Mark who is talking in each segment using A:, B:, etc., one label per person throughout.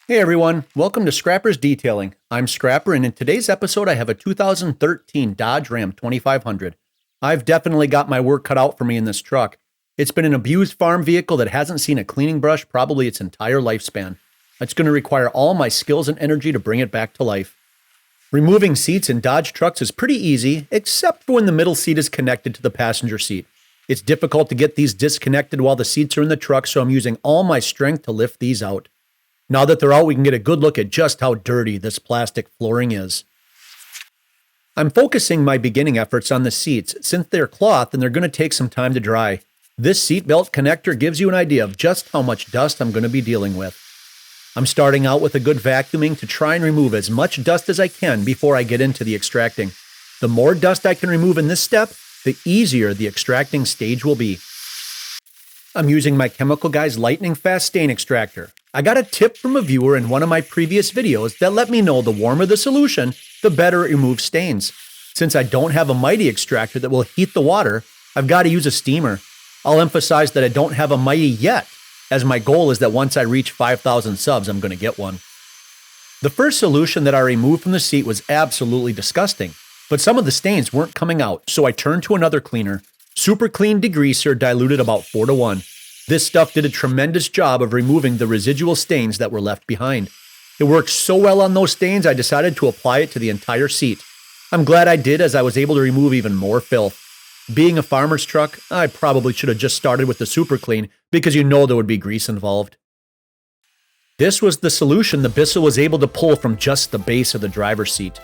A: Hey everyone, welcome to Scrapper's Detailing. I'm Scrapper, and in today's episode, I have a 2013 Dodge Ram 2500. I've definitely got my work cut out for me in this truck. It's been an abused farm vehicle that hasn't seen a cleaning brush probably its entire lifespan. It's going to require all my skills and energy to bring it back to life. Removing seats in Dodge trucks is pretty easy, except for when the middle seat is connected to the passenger seat. It's difficult to get these disconnected while the seats are in the truck, so I'm using all my strength to lift these out. Now that they're out, we can get a good look at just how dirty this plastic flooring is. I'm focusing my beginning efforts on the seats since they're cloth and they're going to take some time to dry. This seatbelt connector gives you an idea of just how much dust I'm going to be dealing with. I'm starting out with a good vacuuming to try and remove as much dust as I can before I get into the extracting. The more dust I can remove in this step, the easier the extracting stage will be. I'm using my Chemical Guys lightning fast stain extractor. I got a tip from a viewer in one of my previous videos that let me know the warmer the solution, the better it removes stains. Since I don't have a Mighty extractor that will heat the water, I've got to use a steamer. I'll emphasize that I don't have a Mighty yet, as my goal is that once I reach 5,000 subs, I'm going to get one. The first solution that I removed from the seat was absolutely disgusting, but some of the stains weren't coming out, so I turned to another cleaner. Super Clean Degreaser diluted about 4-1. This stuff did a tremendous job of removing the residual stains that were left behind. It worked so well on those stains, I decided to apply it to the entire seat. I'm glad I did, as I was able to remove even more filth. Being a farmer's truck, I probably should have just started with the Super Clean, because you know there would be grease involved. This was the solution the Bissell was able to pull from just the base of the driver's seat.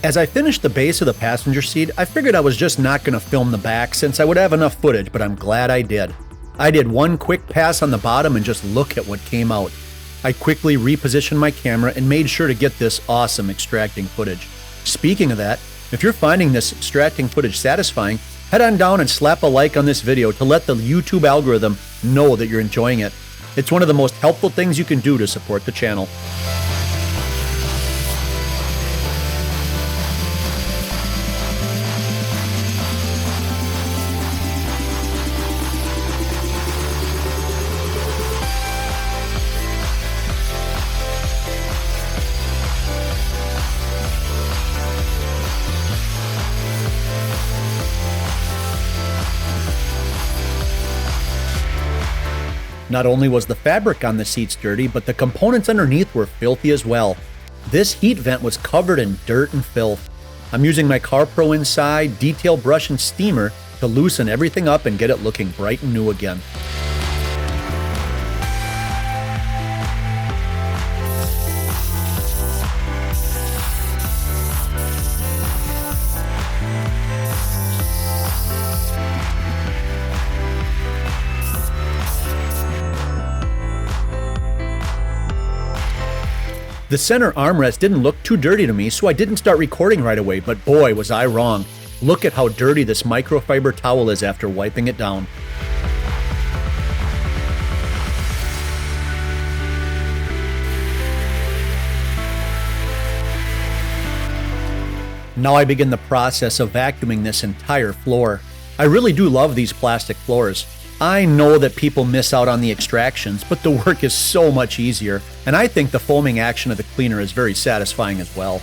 A: As I finished the base of the passenger seat, I figured I was just not going to film the back since I would have enough footage, but I'm glad I did. I did one quick pass on the bottom and just look at what came out. I quickly repositioned my camera and made sure to get this awesome extracting footage. Speaking of that, if you're finding this extracting footage satisfying, head on down and slap a like on this video to let the YouTube algorithm know that you're enjoying it. It's one of the most helpful things you can do to support the channel. Not only was the fabric on the seats dirty, but the components underneath were filthy as well. This heat vent was covered in dirt and filth. I'm using my CarPro Inside detail brush and steamer to loosen everything up and get it looking bright and new again. The center armrest didn't look too dirty to me, so I didn't start recording right away, but boy was I wrong. Look at how dirty this microfiber towel is after wiping it down. Now I begin the process of vacuuming this entire floor. I really do love these plastic floors. I know that people miss out on the extractions, but the work is so much easier, and I think the foaming action of the cleaner is very satisfying as well.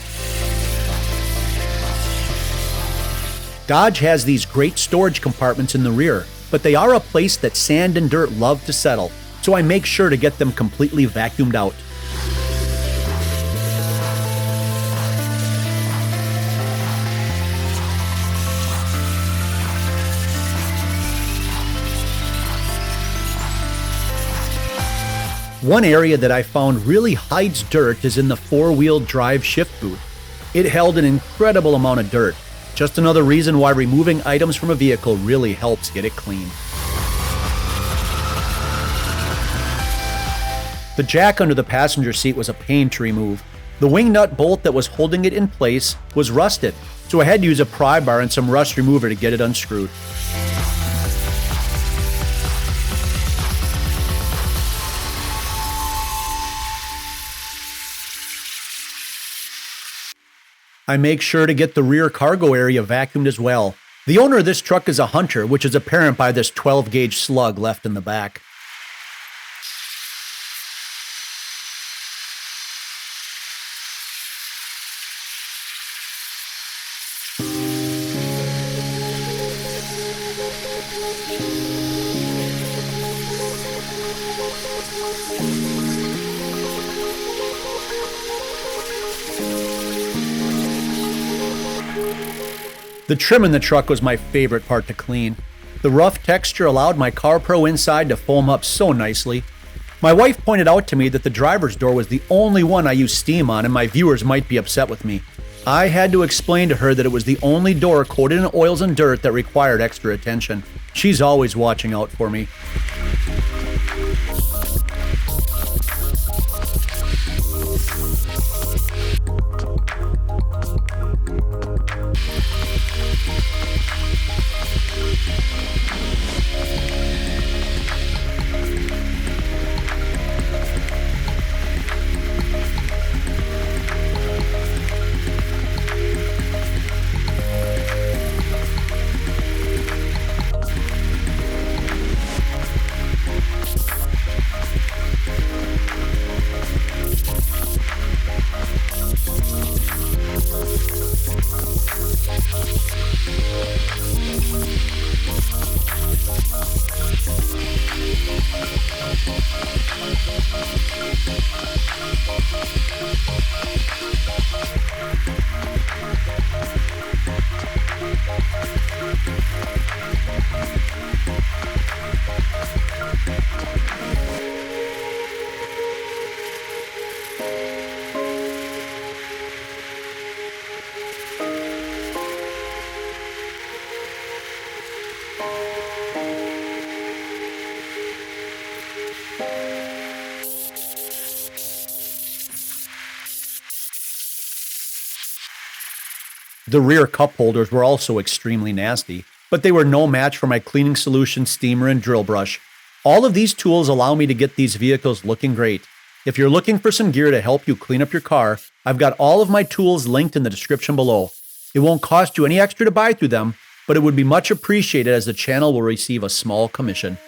A: Dodge has these great storage compartments in the rear, but they are a place that sand and dirt love to settle. so I make sure to get them completely vacuumed out. One area that I found really hides dirt is in the four-wheel drive shift boot. It held an incredible amount of dirt. Just another reason why removing items from a vehicle really helps get it clean. The jack under the passenger seat was a pain to remove. The wing nut bolt that was holding it in place was rusted, so I had to use a pry bar and some rust remover to get it unscrewed. I make sure to get the rear cargo area vacuumed as well. The owner of this truck is a Hunter, which is apparent by this 12-gauge slug left in the back. The trim in the truck was my favorite part to clean. The rough texture allowed my CarPro inside to foam up so nicely. My wife pointed out to me that the driver's door was the only one I used steam on, and my viewers might be upset with me. I had to explain to her that it was the only door coated in oils and dirt that required extra attention. She's always watching out for me. The rear cup holders were also extremely nasty, but they were no match for my cleaning solution steamer and drill brush. All of these tools allow me to get these vehicles looking great. If you're looking for some gear to help you clean up your car, I've got all of my tools linked in the description below. It won't cost you any extra to buy through them, but it would be much appreciated as the channel will receive a small commission.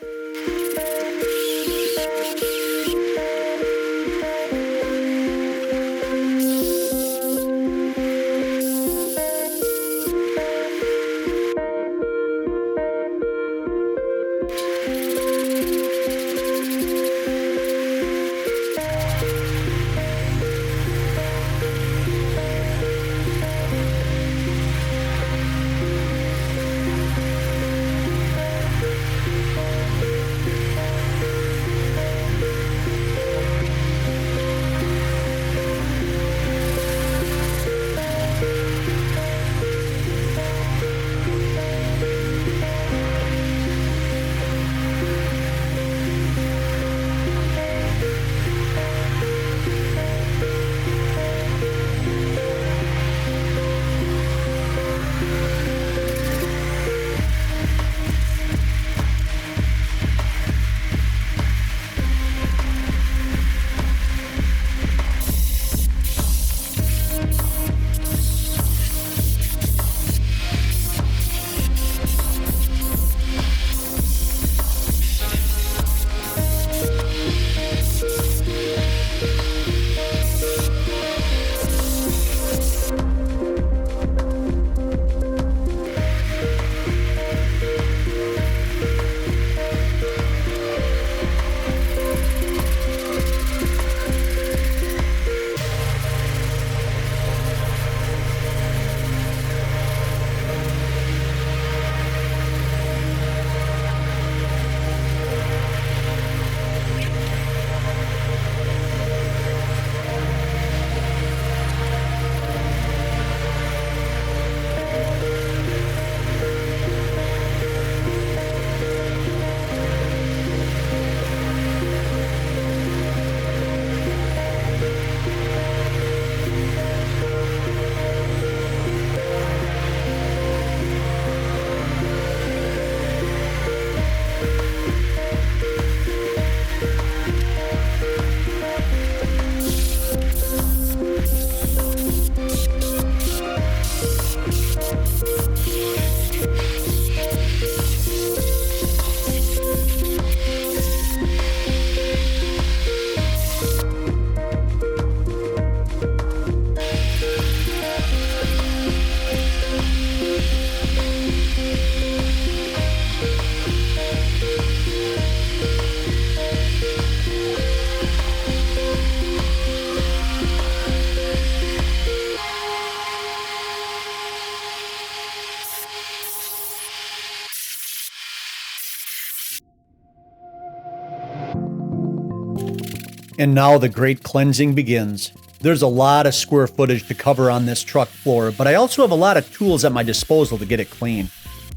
A: And now the great cleansing begins. There's a lot of square footage to cover on this truck floor, but I also have a lot of tools at my disposal to get it clean.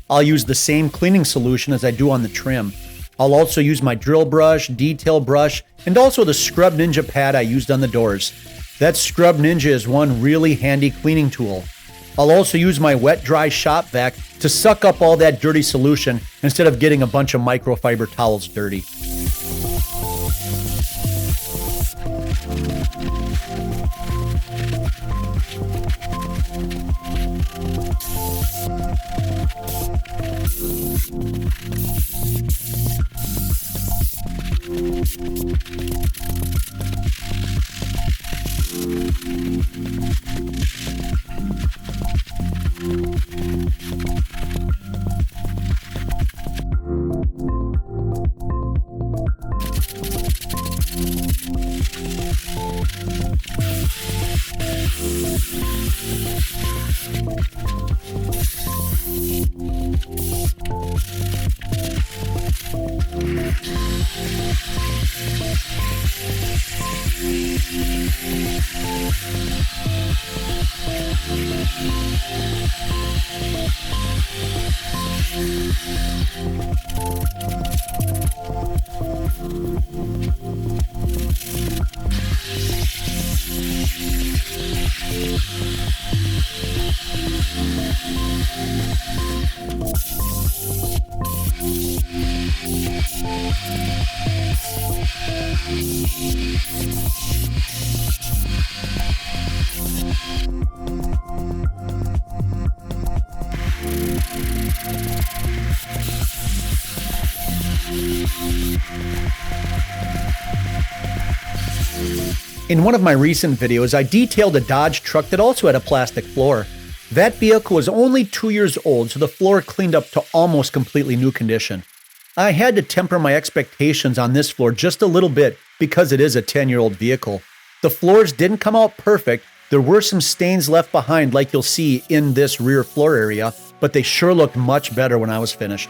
A: I'll use the same cleaning solution as I do on the trim. I'll also use my drill brush, detail brush, and also the Scrub Ninja pad I used on the doors. That Scrub Ninja is one really handy cleaning tool. I'll also use my wet dry shop vac to suck up all that dirty solution instead of getting a bunch of microfiber towels dirty. In one of my recent videos, I detailed a Dodge truck that also had a plastic floor. That vehicle was only 2 years old, so the floor cleaned up to almost completely new condition. I had to temper my expectations on this floor just a little bit because it is a 10-year-old vehicle. The floors didn't come out perfect. There were some stains left behind like you'll see in this rear floor area, but they sure looked much better when I was finished.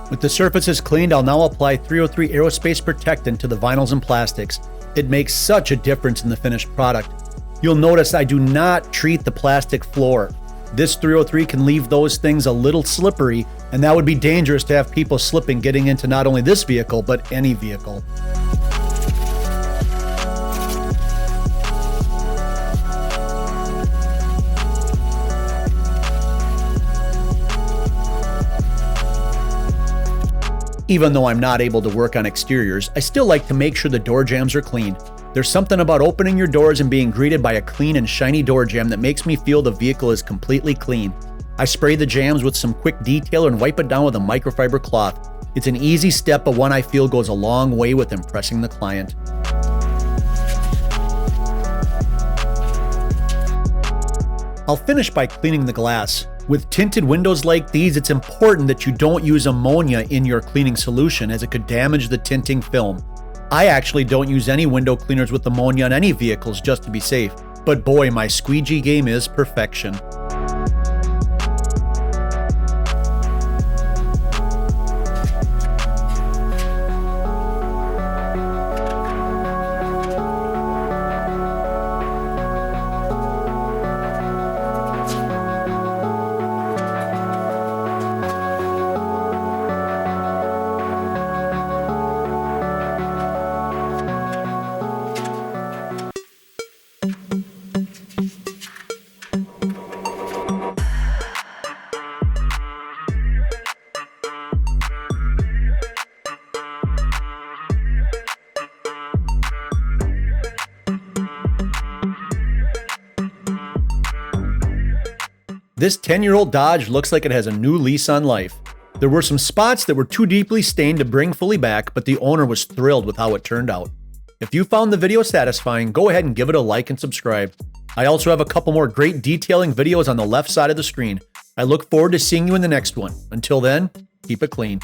A: With the surfaces cleaned, I'll now apply 303 Aerospace Protectant to the vinyls and plastics. It makes such a difference in the finished product. You'll notice I do not treat the plastic floor. This 303 can leave those things a little slippery, and that would be dangerous to have people slipping getting into not only this vehicle, but any vehicle. Even though I'm not able to work on exteriors, I still like to make sure the door jambs are clean. There's something about opening your doors and being greeted by a clean and shiny door jamb that makes me feel the vehicle is completely clean. I spray the jambs with some quick detailer and wipe it down with a microfiber cloth. It's an easy step, but one I feel goes a long way with impressing the client. I'll finish by cleaning the glass. With tinted windows like these, it's important that you don't use ammonia in your cleaning solution as it could damage the tinting film. I actually don't use any window cleaners with ammonia on any vehicles just to be safe, but boy, my squeegee game is perfection. This 10-year-old Dodge looks like it has a new lease on life. There were some spots that were too deeply stained to bring fully back, but the owner was thrilled with how it turned out. If you found the video satisfying, go ahead and give it a like and subscribe. I also have a couple more great detailing videos on the left side of the screen. I look forward to seeing you in the next one. Until then, keep it clean.